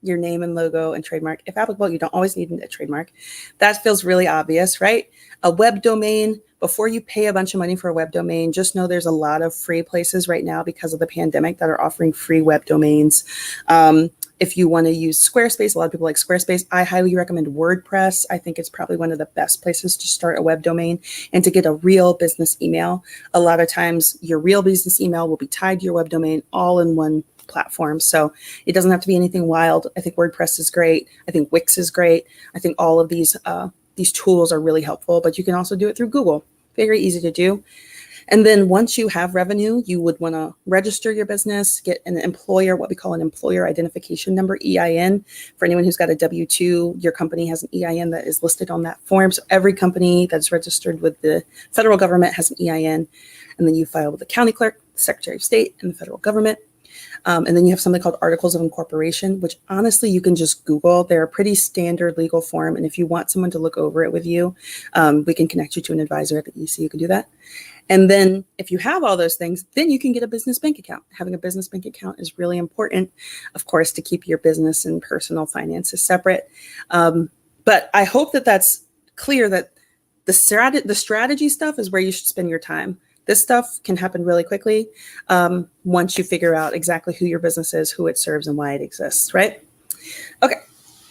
Your name and logo and trademark. If applicable, you don't always need a trademark. That feels really obvious, right? A web domain, before you pay a bunch of money for a web domain, just know there's a lot of free places right now because of the pandemic that are offering free web domains. If you want to use Squarespace, a lot of people like Squarespace. I highly recommend WordPress. I think it's probably one of the best places to start a web domain and to get a real business email. A lot of times your real business email will be tied to your web domain all in one platform. So it doesn't have to be anything wild. I think WordPress is great. I think Wix is great. I think all of these tools are really helpful, but you can also do it through Google. Very easy to do. And then once you have revenue, you would want to register your business, get an employer, what we call an employer identification number, EIN. For anyone who's got a W-2, your company has an EIN that is listed on that form. So every company that's registered with the federal government has an EIN. And then you file with the county clerk, the Secretary of State, and the federal government. And then you have something called Articles of Incorporation, which honestly, you can just Google. They're a pretty standard legal form. And if you want someone to look over it with you, we can connect you to an advisor at the EC. You can do that. And then if you have all those things, then you can get a business bank account. Having a business bank account is really important, of course, to keep your business and personal finances separate. But I hope that that's clear that the strategy stuff is where you should spend your time. This stuff can happen really quickly once you figure out exactly who your business is, who it serves, and why it exists, right? Okay,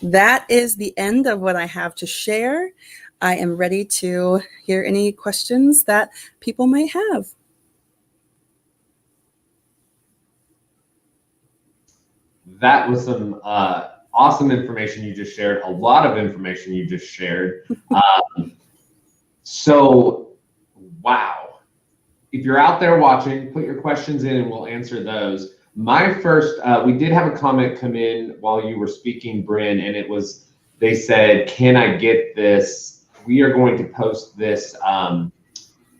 that is the end of what I have to share. I am ready to hear any questions that people might have. That was some awesome information you just shared, a lot of information you just shared. So, wow. If you're out there watching, put your questions in and we'll answer those. My first, we did have a comment come in while you were speaking, Brynn, and it was, they said, can I get this? We are going to post this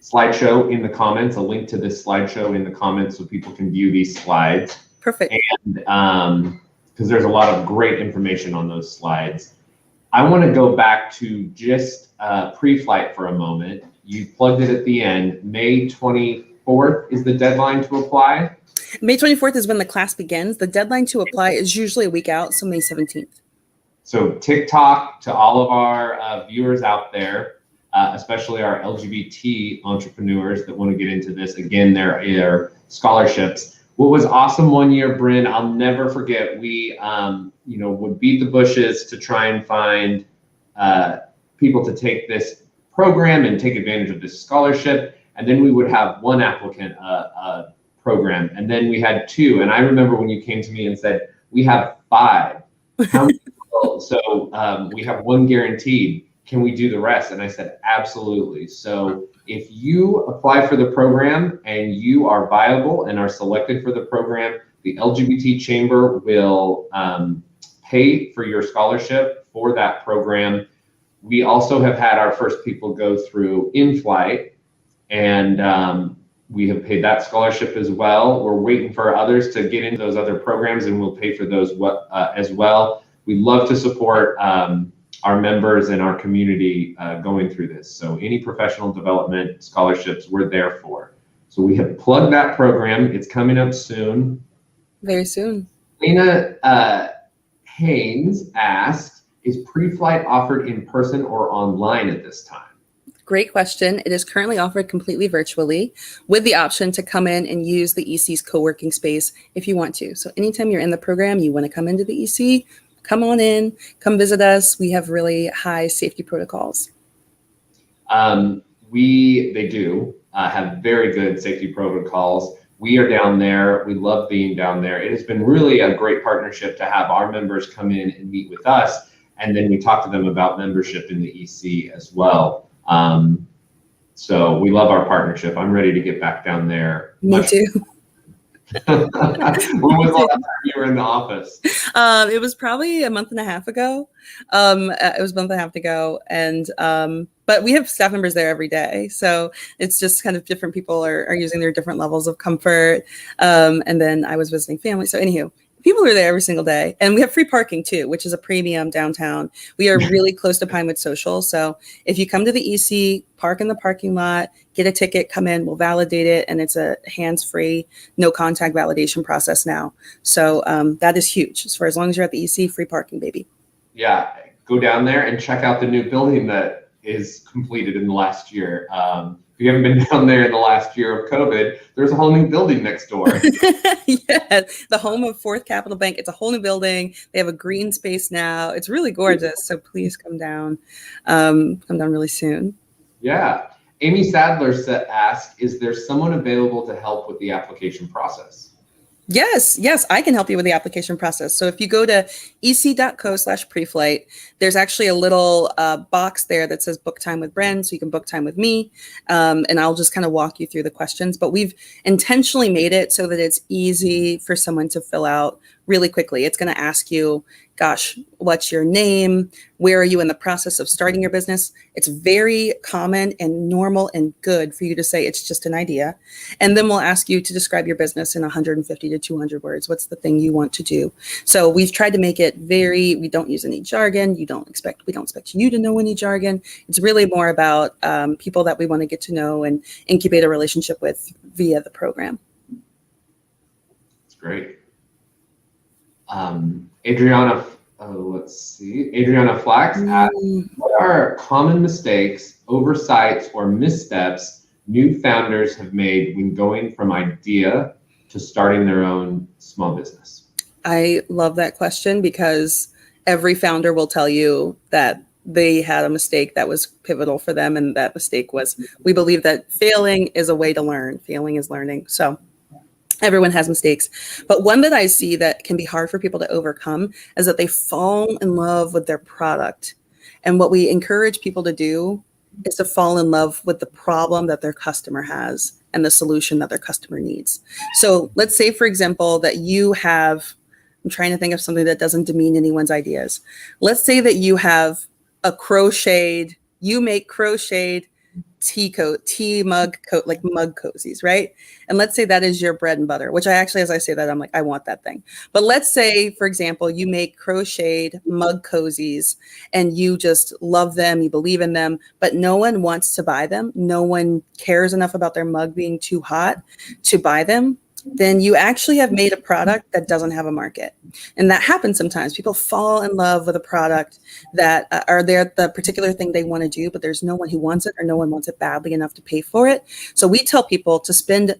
slideshow in the comments, a link to this slideshow in the comments so people can view these slides. Perfect. And because there's a lot of great information on those slides. I want to go back to just pre-flight for a moment. You plugged it at the end. May 24th is the deadline to apply. May 24th is when the class begins. The deadline to apply is usually a week out, so May 17th. So TikTok to all of our viewers out there, especially our LGBT entrepreneurs that want to get into this. Again, there are scholarships. What was awesome one year, Brynn, I'll never forget. We, would beat the bushes to try and find people to take this program and take advantage of this scholarship. And then we would have one applicant program, and then we had two. And I remember when you came to me and said, we have 5. How many people well, so we have one guaranteed. Can we do the rest? And I said, absolutely. So if you apply for the program and you are viable and are selected for the program, the LGBT Chamber will pay for your scholarship for that program. We also have had our first people go through in-flight, and we have paid that scholarship as well. We're waiting for others to get into those other programs, and we'll pay for those as well. We love to support our members and our community going through this. So any professional development scholarships, we're there for. So we have plugged that program. It's coming up soon. Very soon. Lena Haynes asked, is pre-flight offered in person or online at this time? Great question. It is currently offered completely virtually with the option to come in and use the EC's co-working space if you want to. So anytime you're in the program, you want to come into the EC, come on in, come visit us. We have really high safety protocols. They do have very good safety protocols. We are down there. We love being down there. It has been really a great partnership to have our members come in and meet with us. And then we talk to them about membership in the EC as well. So we love our partnership. I'm ready to get back down there. Me too. When was the last time you were in the office? It was probably a month and a half ago. And but we have staff members there every day. So it's just kind of different people are using their different levels of comfort. And then I was visiting family. So anywho, people are there every single day. And we have free parking too, which is a premium downtown. We are really close to Pinewood Social. So if you come to the EC, park in the parking lot, get a ticket, come in, we'll validate it. And it's a hands-free, no contact validation process now. So that is huge. So for as long as you're at the EC, free parking, baby. Yeah, go down there and check out the new building that is completed in the last year. If you haven't been down there in the last year of COVID, there's a whole new building next door. Yeah, the home of Fourth Capital Bank. It's a whole new building. They have a green space now. It's really gorgeous. So please come down really soon. Yeah. Amy Sadler asked, is there someone available to help with the application process? Yes, I can help you with the application process. So if you go to ec.co/preflight, there's actually a little box there that says book time with Brynn, so you can book time with me, and I'll just kind of walk you through the questions. But we've intentionally made it so that it's easy for someone to fill out really quickly. It's going to ask you, gosh, what's your name? Where are you in the process of starting your business? It's very common and normal and good for you to say it's just an idea. And then we'll ask you to describe your business in 150 to 200 words. What's the thing you want to do? So we've tried to make it we don't use any jargon. We don't expect you to know any jargon. It's really more about people that we want to get to know and incubate a relationship with via the program. That's great. Adriana Flax asked, what are common mistakes, oversights, or missteps new founders have made when going from idea to starting their own small business? I love that question because every founder will tell you that they had a mistake that was pivotal for them. And that mistake was, we believe that failing is a way to learn. Failing is learning. So everyone has mistakes, but one that I see that can be hard for people to overcome is that they fall in love with their product. And what we encourage people to do is to fall in love with the problem that their customer has and the solution that their customer needs. So let's say, for example, that you have, I'm trying to think of something that doesn't demean anyone's ideas. Let's say that you have you make crocheted tea mug coat, like mug cozies, right? And let's say that is your bread and butter, which I actually, as I say that, I'm like, I want that thing. But let's say, for example, you make crocheted mug cozies and you just love them, you believe in them, but no one wants to buy them. No one cares enough about their mug being too hot to buy them. Then you actually have made a product that doesn't have a market. And that happens sometimes. People fall in love with a product that are there, the particular thing they want to do, but there's no one who wants it or no one wants it badly enough to pay for it. So we tell people to spend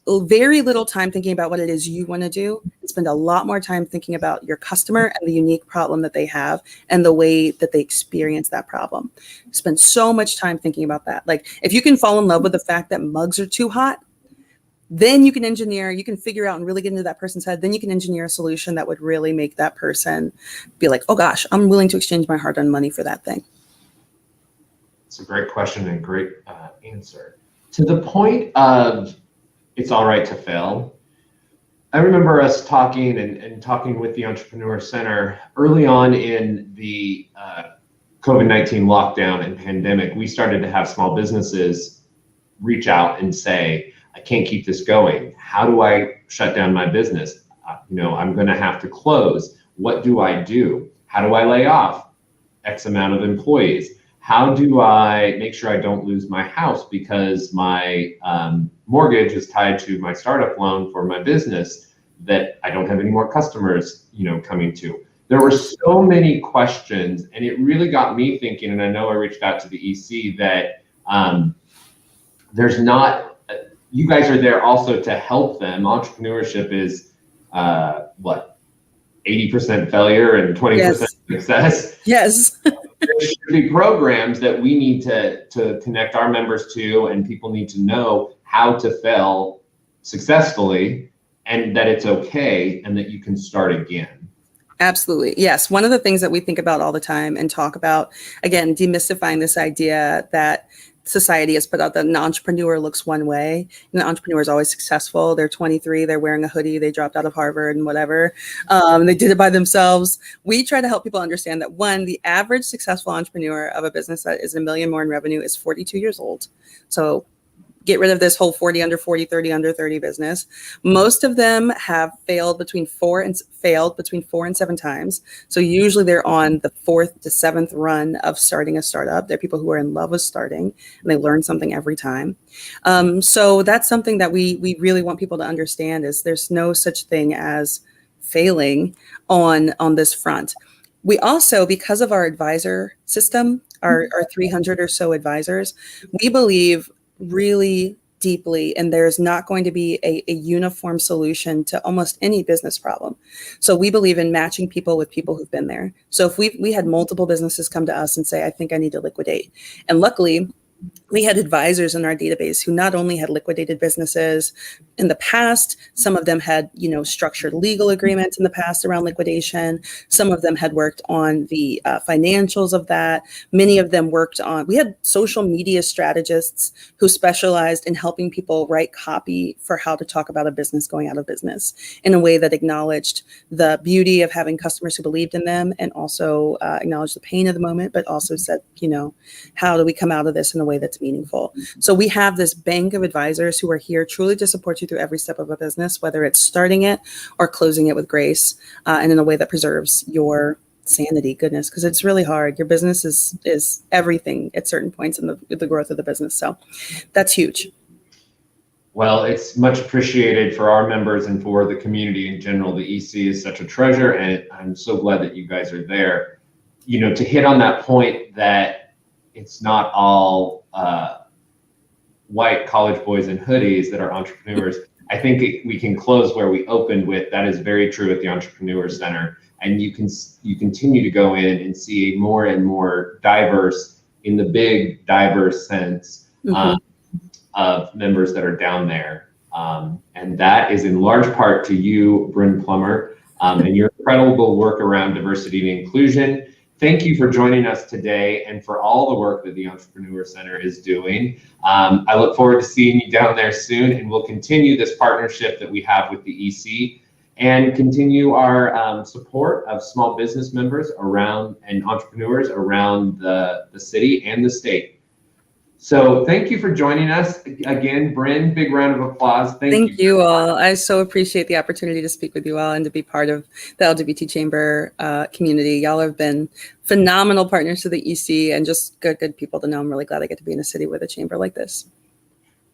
very little time thinking about what it is you want to do and spend a lot more time thinking about your customer and the unique problem that they have and the way that they experience that problem. Spend so much time thinking about that. Like if you can fall in love with the fact that mugs are too hot, Then you can engineer, you can figure out and really get into that person's head. Then you can engineer a solution that would really make that person be like, oh gosh, I'm willing to exchange my hard-earned money for that thing. It's a great question and great answer. To the point of it's all right to fail, I remember us talking and talking with the Entrepreneur Center early on in the COVID-19 lockdown and pandemic. We started to have small businesses reach out and say, I can't keep this going. How do I shut down my business? I'm going to have to close. What do I do? How do I lay off X amount of employees? How do I make sure I don't lose my house because my mortgage is tied to my startup loan for my business that I don't have any more customers, coming to? There were so many questions, and it really got me thinking, and I know I reached out to the EC that you guys are there also to help them. Entrepreneurship is 80% failure and 20% success. Yes. There should be programs that we need to connect our members to, and people need to know how to fail successfully and that it's okay and that you can start again. Absolutely. Yes. One of the things that we think about all the time and talk about, again, demystifying this idea that society has put out that an entrepreneur looks one way, and the entrepreneur is always successful. They're 23, they're wearing a hoodie, they dropped out of Harvard and whatever. They did it by themselves. We try to help people understand that, one, the average successful entrepreneur of a business that is $1 million more in revenue is 42 years old. So get rid of this whole 40 under 40, 30 under 30 business. Most of them have failed between 4 and 7 times. So usually they're on the 4th to 7th run of starting a startup. They're people who are in love with starting, and they learn something every time. So that's something that we really want people to understand, is there's no such thing as failing on this front. We also, because of our advisor system, our 300 or so advisors, we believe really deeply, and there's not going to be a uniform solution to almost any business problem. So we believe in matching people with people who've been there. So if we had multiple businesses come to us and say, I think I need to liquidate. And luckily, we had advisors in our database who not only had liquidated businesses in the past, some of them had, structured legal agreements in the past around liquidation. Some of them had worked on the financials of that. Many of them we had social media strategists who specialized in helping people write copy for how to talk about a business going out of business in a way that acknowledged the beauty of having customers who believed in them, and also acknowledged the pain of the moment, but also said, how do we come out of this in a way that's meaningful? So we have this bank of advisors who are here truly to support you through every step of a business, whether it's starting it or closing it with grace, and in a way that preserves your sanity. Goodness, because it's really hard. Your business is everything at certain points in the growth of the business. So that's huge. Well, it's much appreciated for our members and for the community in general. The EC is such a treasure, and I'm so glad that you guys are there. To hit on that point that it's not all white college boys in hoodies that are entrepreneurs. I think we can close where we opened with. That is very true at the Entrepreneur Center, and you continue to go in and see more and more diverse, in the big diverse sense, of members that are down there, and that is in large part to you, Brynn Plummer, and your incredible work around diversity and inclusion. Thank you for joining us today and for all the work that the Entrepreneur Center is doing. I look forward to seeing you down there soon, and we'll continue this partnership that we have with the EC and continue our support of small business members around and entrepreneurs around the city and the state. So thank you for joining us again, Brynn. Big round of applause. Thank you all. I so appreciate the opportunity to speak with you all and to be part of the LGBT Chamber community. Y'all have been phenomenal partners to the EC and just good people to know. I'm really glad I get to be in a city with a chamber like this.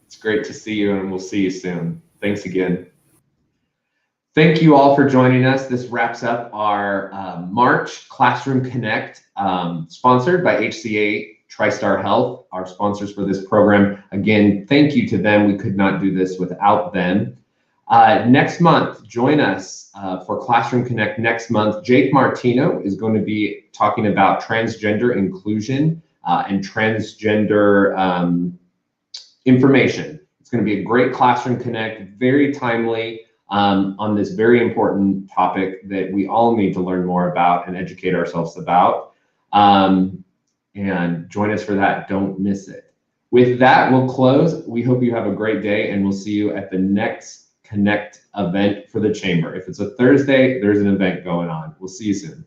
It's great to see you, and we'll see you soon. Thanks again. Thank you all for joining us. This wraps up our March Classroom Connect, sponsored by HCA TriStar Health, our sponsors for this program. Again, thank you to them. We could not do this without them. Next month, join us for Classroom Connect next month. Jake Martino is going to be talking about transgender inclusion and transgender information. It's going to be a great classroom connect, very timely on this very important topic that we all need to learn more about and educate ourselves about. And join us for that. Don't miss it. With that, we'll close. We hope you have a great day, and we'll see you at the next Connect event for the Chamber. If it's a Thursday, there's an event going on. We'll see you soon.